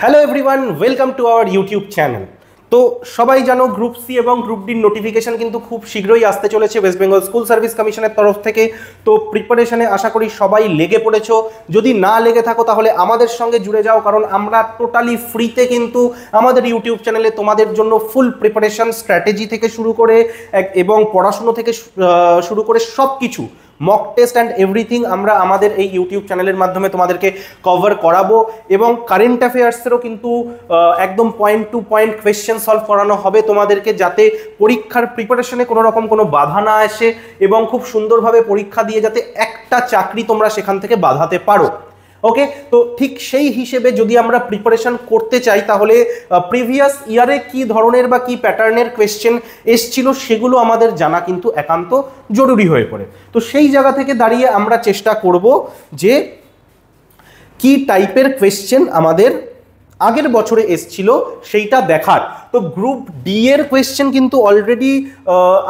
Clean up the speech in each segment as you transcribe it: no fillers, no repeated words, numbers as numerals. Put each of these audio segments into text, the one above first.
Hello everyone, welcome to our YouTube channel. তো সবাই জানো গ্রুপ সি এবং গ্রুপ ডির নোটিফিকেশন কিন্তু খুব শীঘ্রই আসতে চলেছে ওয়েস্ট বেঙ্গল স্কুল সার্ভিস কমিশনের তরফ থেকে। তো প্রিপারেশনে আশা করি সবাই লেগে পড়েছো। যদি না লেগে থাকো তাহলে আমাদের সঙ্গে জুড়ে যাও, কারণ আমরা টোটালি ফ্রিতে কিন্তু আমাদের ইউটিউব চ্যানেলে তোমাদের জন্য ফুল প্রিপারেশন স্ট্র্যাটেজি থেকে শুরু করে এবং পড়াশুনো থেকে শুরু করে সব কিছু মক টেস্ট অ্যান্ড এভরিথিং আমরা আমাদের এই ইউটিউব চ্যানেলের মাধ্যমে তোমাদেরকে কভার করাবো। এবং কারেন্ট অ্যাফেয়ার্সেরও কিন্তু একদম point to point question solve করানো হবে তোমাদেরকে, যাতে পরীক্ষার প্রিপারেশনে কোনো রকম কোনো বাধা না আসে এবং খুব সুন্দরভাবে পরীক্ষা দিয়ে যাতে একটা চাকরি তোমরা সেখান থেকে বাঁধাতে পারো। ওকে, তো ঠিক সেই হিসেবে যদি আমরা প্রিপারেশন করতে চাই তাহলে প্রিভিয়াস ইয়ারে কি ধরনের বা কি প্যাটার্নের কোয়েশ্চেন এসছিল সেগুলো আমাদের জানা কিন্তু একান্ত জরুরি হয়ে পড়ে। তো সেই জায়গা থেকে দাঁড়িয়ে আমরা চেষ্টা করব যে কি টাইপের কোয়েশ্চেন আমাদের আগের বছরে এসছিল সেইটা দেখার। তো গ্রুপ ডি এর কোয়েশ্চেন কিন্তু অলরেডি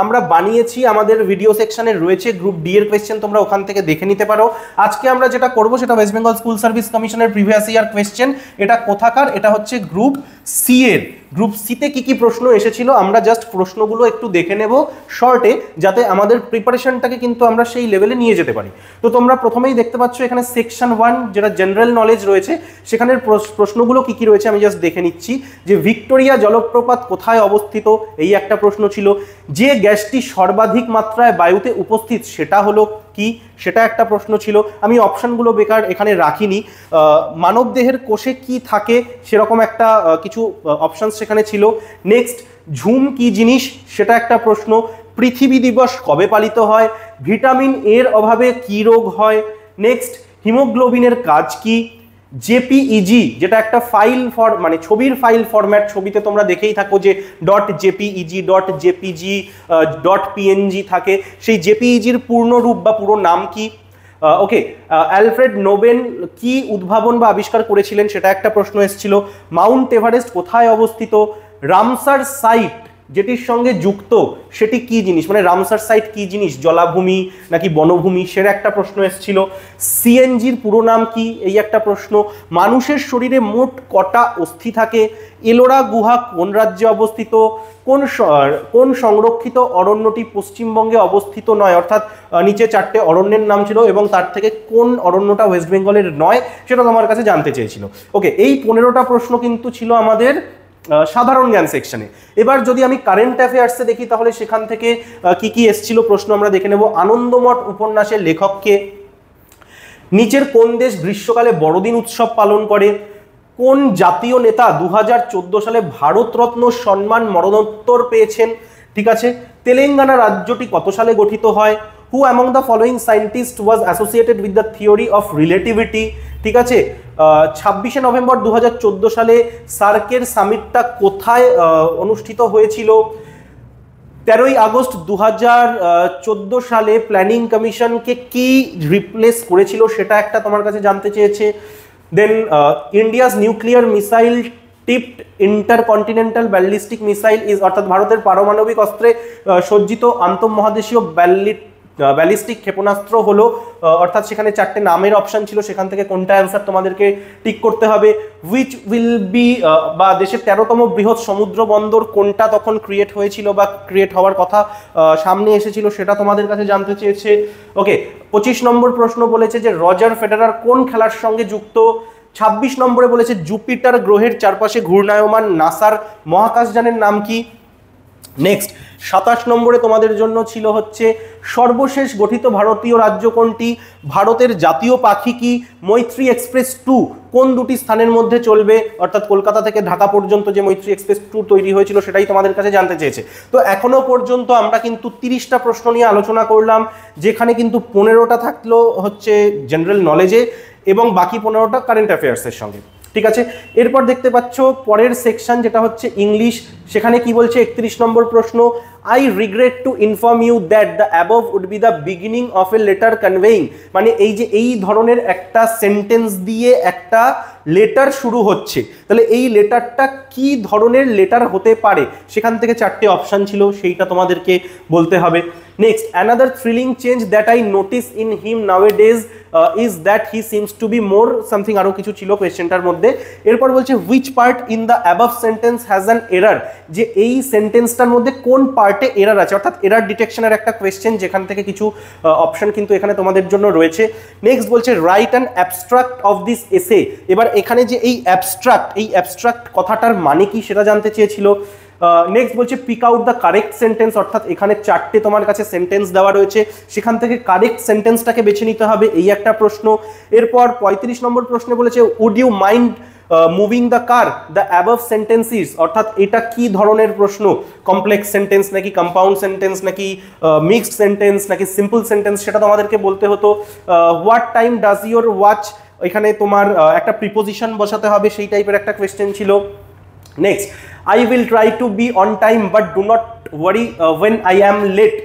আমরা বানিয়েছি, আমাদের ভিডিও সেকশনে রয়েছে গ্রুপ ডি এর কোয়েশ্চেন, তোমরা ওখান থেকে দেখে নিতে পারো। আজকে আমরা যেটা করব সেটা ওয়েস্ট বেঙ্গল স্কুল সার্ভিস কমিশনের প্রিভিয়াস ইয়ার কোয়েশ্চেন। এটা কোথাকার? এটা হচ্ছে গ্রুপ সি এর। গ্রুপ সিতে কি কি প্রশ্ন এসেছিল আমরা জাস্ট প্রশ্নগুলো একটু দেখে নেব শর্টে, যাতে আমাদের প্রিপারেশনটাকে কিন্তু আমরা সেই লেভেলে নিয়ে যেতে পারি। তো তোমরা প্রথমেই দেখতে পাচ্ছ এখানে সেকশন 1 যেটা জেনারেল নলেজ রয়েছে, সেখানের প্রশ্নগুলো কি কি রয়েছে আমি জাস্ট দেখে নিচ্ছি। যে ভিক্টোরিয়া জলপ্রপাত কোথায় অবস্থিত, এই একটা প্রশ্ন ছিল। যে গ্যাসটি সর্বাধিক মাত্রায় বায়ুতে উপস্থিত সেটা হলো কি, সেটা একটা প্রশ্ন ছিল। আমি অপশনগুলো বেকার এখানে রাখিনি। মানবদেহের কোষে কি থাকে সেরকম একটা কিছু অপশন সেখানে ছিল। নেক্সট, ঝুম কি জিনিস সেটা একটা প্রশ্ন। পৃথিবী দিবস কবে পালিত হয়? ভিটামিন এর অভাবে কি রোগ হয়? নেক্সট, হিমোগ্লোবিনের কাজ কি? জেপিইজি যেটা একটা ফাইল মানে ছবির ফাইল ফরম্যাট, ছবিতে তোমরা দেখেই থাকো যে dot JPEG, dot JPG, dot PNG থাকে, সেই জেপিইজির পূর্ণ রূপ বা পুরো নাম কি? ওকে, অ্যালফ্রেড নোবেল কি উদ্ভাবন বা আবিষ্কার করেছিলেন সেটা একটা প্রশ্ন এসেছিল। মাউন্ট এভারেস্ট কোথায় অবস্থিত? রামসার সাইট যেটির সঙ্গে যুক্ত সেটি কি জিনিস, মানে রামসার সাইট কি জিনিস, জলাভূমি নাকি বনভূমি, সেটা একটা প্রশ্ন এসেছিল। সিএনজির পুরো নাম কি, এই একটা প্রশ্ন। মানুষের শরীরে মোট কটা অস্থি থাকে? এলোরা গুহা কোন রাজ্যে অবস্থিত? কোন সংরক্ষিত অরণ্যটি পশ্চিমবঙ্গে অবস্থিত নয়? অর্থাৎ নিচে 4টে অরণ্যের নাম ছিল এবং তার থেকে কোন অরণ্যটা ওয়েস্ট বেঙ্গলের নয় সেটা তোমার কাছে জানতে চেয়েছিল। ওকে, এই 15টা প্রশ্ন কিন্তু ছিল আমাদের সাধারণ জ্ঞান সেকশনে। এবার যদি আমি কারেন্ট অ্যাফেয়ার্সে দেখি তাহলে সেখান থেকে কি কি এসেছিল প্রশ্ন আমরা দেখে নেব। আনন্দমঠ উপন্যাসের লেখককে? নিচের কোন দেশ গ্রীষ্মকালে বড়দিন উৎসব পালন করে? কোন জাতীয় নেতা 2014 সালে ভারতরত্ন সম্মান মরণোত্তর পেয়েছেন? ঠিক আছে। তেলেঙ্গানা রাজ্যটি কত সালে গঠিত হয়? হু among the following scientist was associated with the theory of relativity? ঠিক আছে। 26শে নভেম্বর 2014 সালে সার্কের সামিটটা কোথায় অনুষ্ঠিত হয়েছিল? 13ই আগস্ট 2014 সালে প্ল্যানিং কমিশনকে কি রিপ্লেস করেছিল সেটা একটা তোমার কাছে জানতে চেয়েছে। Then India's nuclear missile tipped intercontinental ballistic missile is, অর্থাৎ ভারতের পারমাণবিক অস্ত্রে সজ্জিত আন্তঃমহাদেশীয় ব্যালিস্টিক ক্ষেপণাস্ত্র হলো, অর্থাৎ সেখানে 4টে নামের অপশন ছিল, সেখান থেকে কোনটা অ্যান্সার তোমাদেরকে টিক করতে হবে। হুইচ উইল বি, বা দেশের 13তম বৃহৎ সমুদ্র বন্দর কোনটা তখন ক্রিয়েট হয়েছিল বা ক্রিয়েট হওয়ার কথা সামনে এসেছিল সেটা তোমাদের কাছে জানতে চেয়েছে। ওকে, 25 নম্বর প্রশ্ন বলেছে যে রজার ফেডারার কোন খেলার সঙ্গে যুক্ত? 26 নম্বরে বলেছে জুপিটার গ্রহের চারপাশে ঘূর্ণায়মান নাসার মহাকাশযানের নাম কি? নেক্সট 27 নম্বরে তোমাদের জন্য ছিল হচ্ছে সর্বশেষ গঠিত ভারতীয় রাজ্য কোনটি? ভারতের জাতীয় পাখি কি? মৈত্রী এক্সপ্রেস 2 কোন দুটি স্থানের মধ্যে চলবে? অর্থাৎ কলকাতা থেকে ঢাকা পর্যন্ত যে মৈত্রী এক্সপ্রেস 2 তৈরি হয়েছিল সেটাই তোমাদের কাছে জানতে চেয়েছে। তো এখনো পর্যন্ত আমরা কিন্তু 30টা প্রশ্ন নিয়ে আলোচনা করলাম, যেখানে কিন্তু 15টা থাকলো হচ্ছে জেনারেল নলেজে এবং বাকি 15টা কারেন্ট অ্যাফেয়ার্সের সঙ্গে। ঠিক আছে, এরপর দেখতে পাচ্ছ পরের সেকশন যেটা হচ্ছে ইংলিশ, সেখানে কি বলছে 31 নম্বর প্রশ্ন, I regret to inform you that the above would be the beginning of a letter conveying, মানে এই যে এই ধরনের একটা সেন্টেন্স দিয়ে একটা লেটার শুরু হচ্ছে, তাহলে এই লেটারটা কি ধরনের লেটার হতে পারে, সেখান থেকে 4টে অপশন ছিল, সেইটা তোমাদেরকে বলতে হবে। Next, another thrilling change that I notice in him nowadays is that he seems to be more something, আরও কিছু ছিল কোয়েশ্চেনটার মধ্যে। এরপর বলছে which part in the above sentence has an error, যে এই সেন্টেন্সটার মধ্যে কোন পার্টে এরার আছে, অর্থাৎ এরার ডিটেকশনের একটা কোয়েশ্চেন, যেখান থেকে কিছু অপশন কিন্তু এখানে তোমাদের জন্য রয়েছে। নেক্সট বলছে write an abstract of this এসে, এবার এখানে যে এই অ্যাবস্ট্রাক্ট কথাটার মানে কি সেটা জানতে চেয়েছিল। নেক্সট বলছে pick out the correct sentence, অর্থাৎ এখানে 4টে তোমার কাছে সেন্টেন্স দেওয়া রয়েছে, সেখান থেকে কারেক্ট সেন্টেন্সটাকে বেছে নিতে হবে, এই একটা প্রশ্ন। এরপর 35 নম্বর প্রশ্নে বলেছে would you mind moving the car, the above sentences, অর্থাৎ এটা কি ধরনের প্রশ্ন, কমপ্লেক্স সেন্টেন্স নাকি কম্পাউন্ড সেন্টেন্স নাকি মিক্সড সেন্টেন্স নাকি সিম্পল সেন্টেন্স, সেটা তোমাদেরকে বলতে হতো। What time does your watch, এখানে তোমার একটা প্রিপোজিশন বসাতে হবে, সেই টাইপের একটা কোয়েশ্চেন ছিল। Next, I will try to be on time but do not worry when I am late.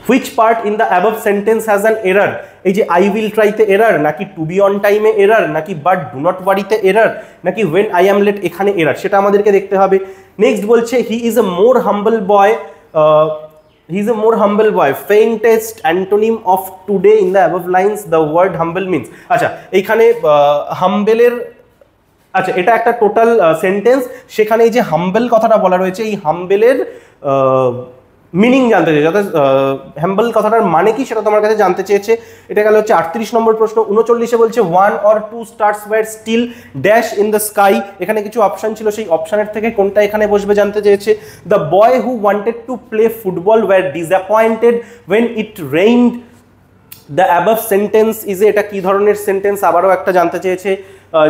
Which part in the above sentence has an error? এই যে I will try তে error, নাকি to be on time A error, নাকি but do not worry তে error, নাকি when I am late এখানে error, সেটা আমাদেরকে দেখতে হবে। নেক্সট বলছে he is a more humble boy, he is a more humble boy, faintest antonym of today in the above lines the word humble means। আচ্ছা, এইখানে হাম্বেলের, আচ্ছা এটা একটা টোটাল সেন্টেন্স, সেখানে এই যে হাম্বেল কথাটা বলা রয়েছে, এই হাম্বেলের মিনিং জানতে চেয়েছে, অর্থাৎ হাম্বেল কথাটার মানে কি সেটা তোমার কাছে জানতে চেয়েছে। এটা গেল হচ্ছে 38 নম্বর প্রশ্ন। 39-এ বলছে 1 or 2 stars were still dash in the sky, এখানে কিছু অপশন ছিল, সেই অপশনের থেকে কোনটা এখানে বসবে জানতে চেয়েছে। The boy who wanted to play football were disappointed when it rained, the above sentence is, এটা কি ধরনের সেন্টেন্স আবারও একটা জানতে চেয়েছে,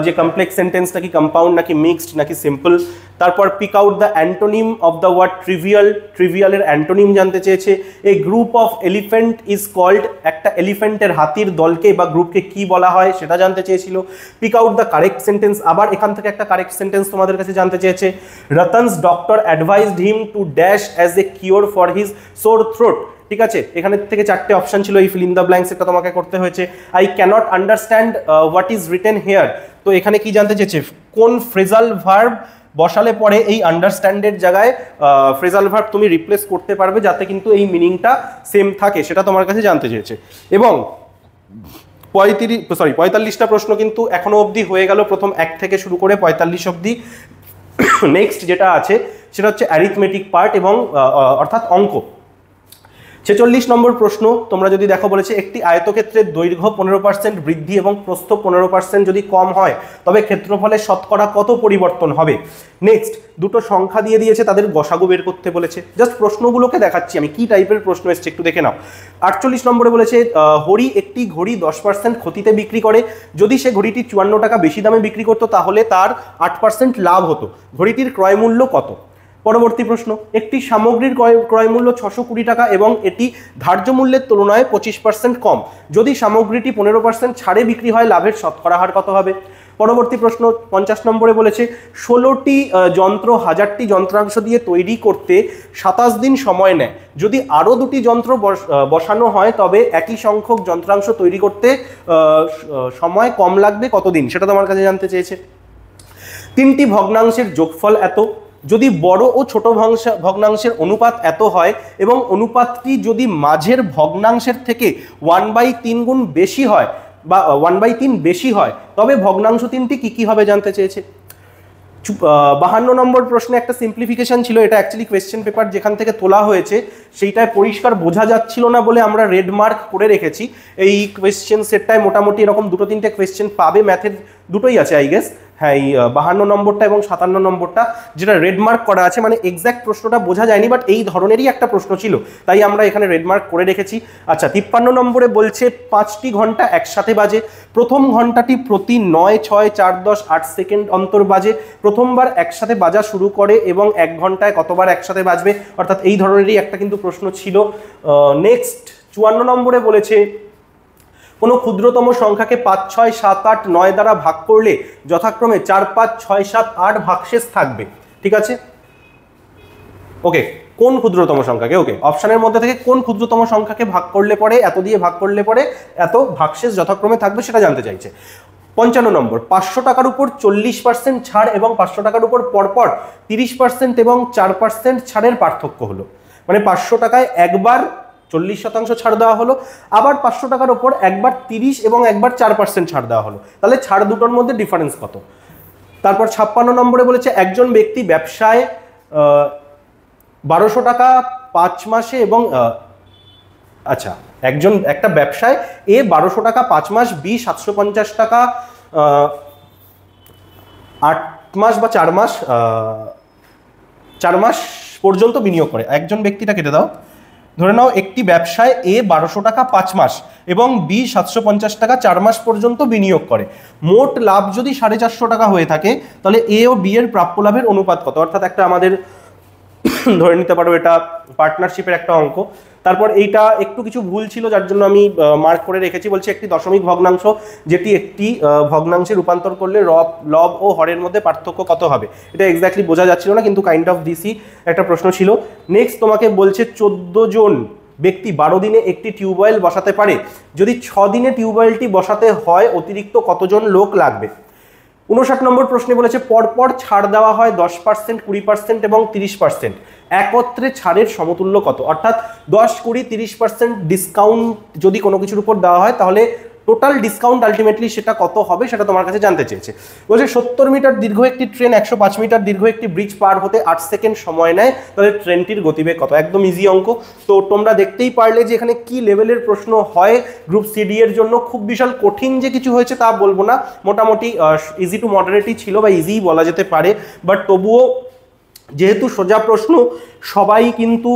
যে কমপ্লেক্স সেন্টেন্স নাকি কম্পাউন্ড নাকি মিক্সড নাকি সিম্পল। তারপর pick out the antonym of the word trivial, ট্রিভিয়ালের অ্যান্টোনিম জানতে চেয়েছে। A group of elephant is called, একটা এলিফ্যান্টের হাতির দলকে বা গ্রুপকে কি বলা হয় সেটা জানতে চেয়েছিল। Pick out the correct sentence, আবার এখান থেকে একটা কারেক্ট সেন্টেন্স তোমাদের কাছে জানতে চেয়েছে। Ratan's doctor advised him to dash as a cure for his sore throat, ঠিক আছে, এখানে থেকে 4টে অপশন ছিল, এই ফিল ইন দ্য ব্ল্যাঙ্কস এটা তোমাকে করতে হয়েছে। I cannot understand what is written here, তো এখানে কি জানতে চেয়েছে, কোন ফ্রেজাল ভার্ব বসালে পরে এই আন্ডারস্ট্যান্ডের জায়গায় ফ্রেজাল ভার্ব তুমি রিপ্লেস করতে পারবে যাতে কিন্তু এই মিনিংটা সেম থাকে, সেটা তোমার কাছে জানতে চেয়েছে। এবং 45টা প্রশ্ন কিন্তু এখনো অবধি হয়ে গেল, প্রথম 1 থেকে শুরু করে 45 অবধি। নেক্সট যেটা আছে সেটা হচ্ছে অ্যারিথমেটিক পার্ট এবং অর্থাৎ অঙ্ক। 46 নম্বর প্রশ্ন তোমরা যদি দেখো, বলেছে একটি আয়তক্ষেত্রের দৈর্ঘ্য 15% বৃদ্ধি এবং প্রস্থ 15% যদি কম হয় তবে ক্ষেত্রফলের শতকরা কত পরিবর্তন হবে। নেক্সট, দুটো সংখ্যা দিয়ে দিয়েছে, তাদের গসাগু বের করতে বলেছে। জাস্ট প্রশ্নগুলোকে দেখাচ্ছি আমি কি টাইপের প্রশ্ন এসছে, একটু দেখে নাও। 48 নম্বরে বলেছে হরি একটি ঘড়ি 10% ক্ষতিতে বিক্রি করে, যদি সে ঘড়িটি 54 টাকা বেশি দামে বিক্রি করতো তাহলে তার 8% লাভ হতো, ঘড়িটির ক্রয় মূল্য কত। পরবর্তী প্রশ্ন, একটি সামগ্রীর ক্রয় মূল্য 620 টাকা এবং এটি ধার্য মূল্যের তুলনায় 25% কম, যদি সামগ্রীটি 15% ছাড়ে বিক্রি হয় লাভের শতকরা হার কত হবে। পরবর্তী প্রশ্ন 50 নম্বরে বলেছে 16টি যন্ত্র 1000টি যন্ত্রাংশ দিয়ে তৈরি করতে 27 দিন সময় নেয়, যদি আরও 2টি যন্ত্র বসানো হয় তবে একই সংখ্যক যন্ত্রাংশ তৈরি করতে সময় কম লাগবে কতদিন, সেটা তোমার কাছে জানতে চেয়েছে। 3টি ভগ্নাংশের যোগফল এত, যদি বড় ও ছোট ভগ্নাংশের অনুপাত এত হয় এবং অনুপাতটি যদি মাঝের ভগ্নাংশের থেকে 1/3 গুণ বেশি হয় বা 1/3 বেশি হয় তবে ভগ্নাংশ 3টি কি কি হবে জানতে চেয়েছে। 52 নম্বর প্রশ্নে একটা সিম্পলিফিকেশন ছিল, এটা অ্যাকচুয়ালি কোয়েশ্চেন পেপার যেখান থেকে তোলা হয়েছে সেইটায় পরিষ্কার বোঝা যাচ্ছিল না বলে আমরা রেড মার্ক করে রেখেছি। এই কোয়েশ্চেন সেটটায় মোটামুটি এরকম 2-3টে কোয়েশ্চেন পাবে, ম্যাথের দুটোই আছে আই গেস, হ্যাঁ এই 52 নম্বরটা এবং 57 নম্বরটা যেটা রেড মার্ক করা আছে, মানে এক্স্যাক্ট প্রশ্নটা বোঝা যায়নি বাট এই ধরনেরই একটা প্রশ্ন ছিল তাই আমরা এখানে রেড মার্ক করে রেখেছি। আচ্ছা 53 নম্বরে বলছে 5টি ঘন্টা একসাথে বাজে, প্রথম ঘন্টাটি প্রতি 9, 6, 4, 10, 8 সেকেন্ড অন্তর বাজে, প্রথমবার একসাথে বাজা শুরু করে এবং 1 ঘন্টায় কতবার একসাথে বাজবে, অর্থাৎ এই ধরনেরই একটা কিন্তু প্রশ্ন ছিল। নেক্সট 54 নম্বরে বলেছে কোনো ক্ষুদ্রতম সংখ্যাকে 5, 6, 7, 8, 9 দ্বারা ভাগ করলে যথাক্রমে 4, 5, 6, 7, 8 ভাগশেষ থাকবে। ঠিক আছে, ওকে, কোন ক্ষুদ্রতম সংখ্যাকে, ওকে, অপশনের মধ্যে থেকে কোন ক্ষুদ্রতম সংখ্যাকে ভাগ করলে পরে, এত দিয়ে ভাগ করলে পরে এত ভাগশেষ যথাক্রমে থাকবে সেটা জানতে চাইছে। 55 নম্বর, 500 টাকার উপর 40% ছাড় এবং 500 টাকার উপর পরপর 30% এবং 4% ছাড়ের পার্থক্য হলো। মানে 500 টাকায় একবার 40% ছাড় দেওয়া হলো, আবার 500 টাকার উপর একবার 30 এবং একবার 4% ছাড় দেওয়া হলো, তাহলে ছাড় দুটোর মধ্যে ডিফারেন্স কত? তারপর 56 নম্বরে বলেছে একজন ব্যক্তি ব্যবসায় 1200 টাকা 5 মাসে এবং আচ্ছা, একটা ব্যবসায় এ 1200 টাকা 5 মাস, বি 750 টাকা 8 মাস বা 4 মাস পর্যন্ত বিনিয়োগ করে। একজন ব্যক্তিটা কেটে দাও, ধরে নাও একটি ব্যবসায় এ 1200 টাকা 5 মাস এবং বি 750 টাকা 4 মাস পর্যন্ত বিনিয়োগ করে। মোট লাভ যদি 450 টাকা হয়ে থাকে তাহলে এ ও বি এর প্রাপ্য লাভের অনুপাত কত? অর্থাৎ একটা আমাদের ধরে নিতে পারো এটা পার্টনারশিপের একটা অঙ্ক। তারপর এইটা একটু কিছু ভুল ছিল যার জন্য আমি মার্ক করে রেখেছি। বলছি একটি দশমিক ভগ্নাংশ যেটি একটি ভগ্নাংশে রূপান্তর করলে লব ও হরের মধ্যে পার্থক্য কত হবে? এটা এক্স্যাক্টলি বোঝা যাচ্ছিল না, কিন্তু কাইন্ড অফ দিসি একটা প্রশ্ন ছিল। নেক্সট তোমাকে বলছে 14 জন ব্যক্তি 12 দিনে একটি টিউবওয়েল বসাতে পারে, যদি 6 দিনে টিউবওয়েলটি বসাতে হয় অতিরিক্ত কতজন লোক লাগবে? 59 নম্বর প্রশ্নে বলেছে পরপর ছাড় দেওয়া হয় 10%, 20% এবং 30%, একত্রে ছাড়ের সমতুল্য কত? অর্থাৎ 10, 20, 30% ডিসকাউন্ট যদি কোনো কিছুর উপর দেওয়া হয় তাহলে টোটাল ডিসকাউন্ট আলটিমেটলি সেটা কত হবে সেটা তোমার কাছে জানতে চেয়েছে। বলছে 70 মিটার দীর্ঘ একটি ট্রেন 105 মিটার দীর্ঘ একটি ব্রিজ পার হতে 8 সেকেন্ড সময় নেয়, তাহলে ট্রেনটির গতিবেগ কত? একদম ইজি অঙ্ক। তো তোমরা দেখতেই পারলে যে এখানে কি লেভেলের প্রশ্ন হয় গ্রুপ সিডি এর জন্য। খুব বিশাল কঠিন যে কিছু হয়েছে তা বলবো না, মোটামুটি ইজি টু মডারেটই ছিল বা ইজিই বলা যেতে পারে। বাট তবুও যেহেতু সোজা প্রশ্ন, সবাই কিন্তু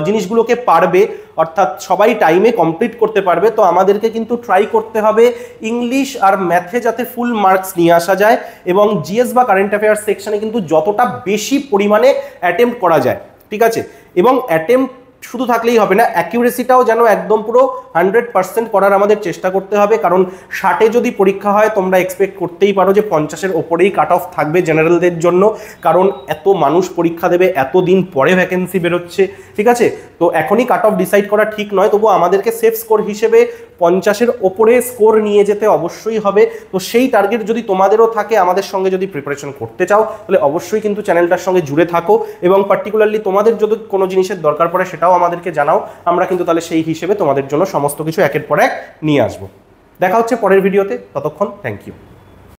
জিনিসগুলোকে পারবে, অর্থাৎ সবাই টাইমে কমপ্লিট করতে পারবে। তো আমাদেরকে কিন্তু ট্রাই করতে হবে ইংলিশ আর ম্যাথে যাতে ফুল মার্কস নিয়ে আসা যায়, এবং জিএস বা কারেন্ট অ্যাফেয়ার্স সেকশনে কিন্তু যতটা বেশি পরিমাণে অ্যাটেম্প্ট করা যায়। ঠিক আছে, এবং অ্যাটেম্প্ট শুধু থাকলেই হবে না, অ্যাকিউরেসিটাও যেন একদম পুরো 100% করার আমাদের চেষ্টা করতে হবে। কারণ 60-এ যদি পরীক্ষা হয় তোমরা এক্সপেক্ট করতেই পারো যে 50-এর ওপরেই কাট অফ থাকবে জেনারেলদের জন্য, কারণ এত মানুষ পরীক্ষা দেবে, এত দিন পরে ভ্যাকেন্সি বেরোচ্ছে। ঠিক আছে, তো এখনই কাট অফ ডিসাইড করা ঠিক নয়, তবু আমাদেরকে সেফ স্কোর হিসেবে 50-এর ওপরে স্কোর নিয়ে যেতে অবশ্যই হবে। তো সেই টার্গেট যদি তোমাদেরও থাকে, আমাদের সঙ্গে যদি প্রিপারেশন করতে চাও, তাহলে অবশ্যই কিন্তু চ্যানেলটার সঙ্গে জুড়ে থাকো, এবং পার্টিকুলারলি তোমাদের যদি কোনো জিনিসের দরকার পড়ে সেটাও আমাদেরকে জানাও। আমরা কিন্তু তাহলে সেই হিসেবে তোমাদের জন্য সমস্ত কিছু একের পর এক নিয়ে আসবো। দেখা হচ্ছে পরের ভিডিওতে, ততক্ষণ থ্যাংক ইউ।